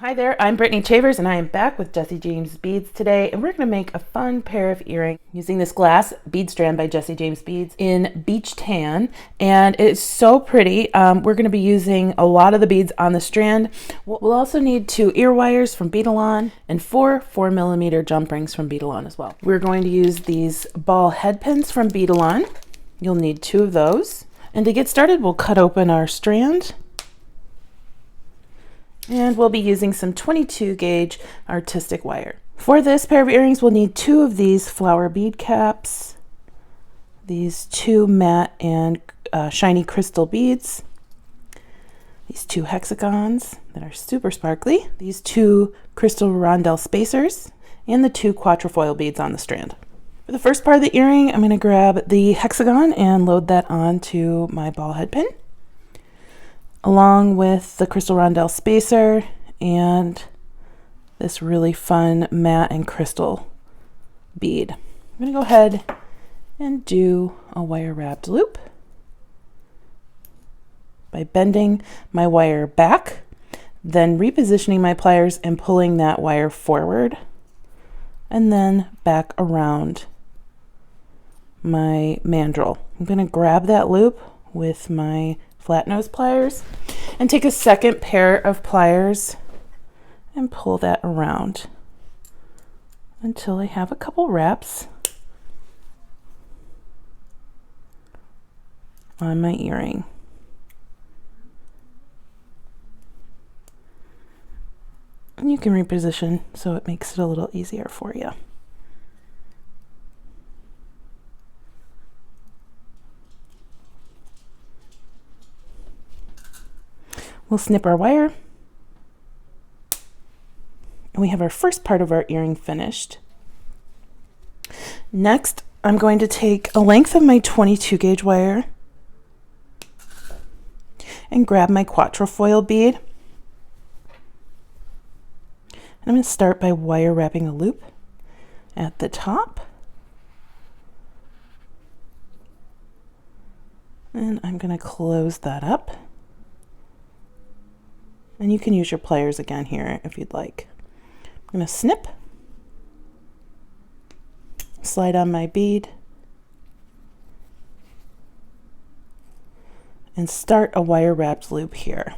Hi there, I'm Brittany Chavers and I am back with Jessie James Beads today, and we're going to make a fun pair of earrings using this glass bead strand by Jessie James Beads in Beach Tan, and it's so pretty. We're going to be using a lot of the beads on the strand. We'll also need 2 ear wires from Beadalon and 4 4mm jump rings from Beadalon as well. We're going to use these ball head pins from Beadalon. You'll need 2 of those. And to get started, we'll cut open our strand. And we'll be using some 22 gauge artistic wire. For this pair of earrings, we'll need 2 of these flower bead caps, these 2 matte and shiny crystal beads, these 2 hexagons that are super sparkly, these 2 crystal rondelle spacers, and the 2 quatrefoil beads on the strand. For the first part of the earring, I'm going to grab the hexagon and load that onto my ball head pin, along with the crystal rondelle spacer and this really fun matte and crystal bead. I'm going to go ahead and do a wire wrapped loop by bending my wire back, then repositioning my pliers and pulling that wire forward, and then back around my mandrel. I'm going to grab that loop with my flat nose pliers and take a second pair of pliers and pull that around until I have a couple wraps on my earring. And you can reposition so it makes it a little easier for you. We'll snip our wire, and we have our first part of our earring finished. Next, I'm going to take a length of my 22 gauge wire and grab my quatrefoil bead. And I'm going to start by wire wrapping a loop at the top. And I'm going to close that up. And you can use your pliers again here if you'd like. I'm going to snip, slide on my bead, and start a wire wrapped loop here.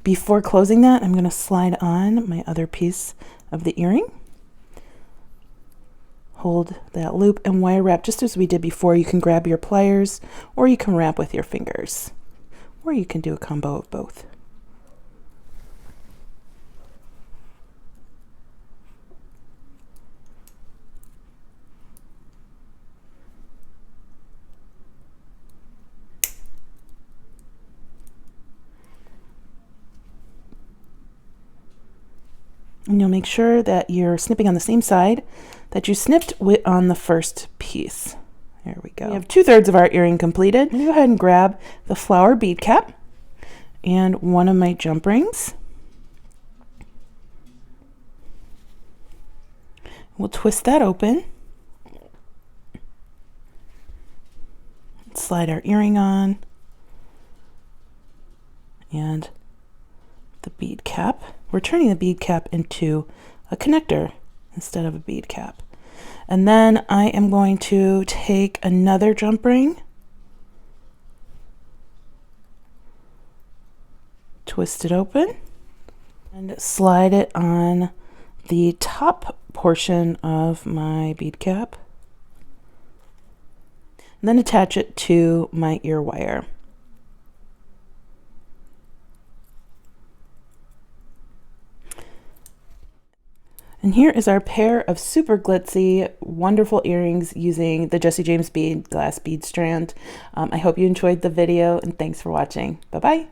Before closing that, I'm going to slide on my other piece of the earring. Hold that loop and wire wrap just as we did before. You can grab your pliers, or you can wrap with your fingers, or you can do a combo of both. And you'll make sure that you're snipping on the same side that you snipped on the first piece. There we go. We have 2/3 of our earring completed. I'm going to go ahead and grab the flower bead cap and one of my jump rings. We'll twist that open. Slide our earring on and the bead cap. We're turning the bead cap into a connector instead of a bead cap. And then I am going to take another jump ring, twist it open, and slide it on the top portion of my bead cap, and then attach it to my ear wire. And here is our pair of super glitzy, wonderful earrings using the Jessie James Bead glass bead strand. I hope you enjoyed the video, and thanks for watching. Bye-bye.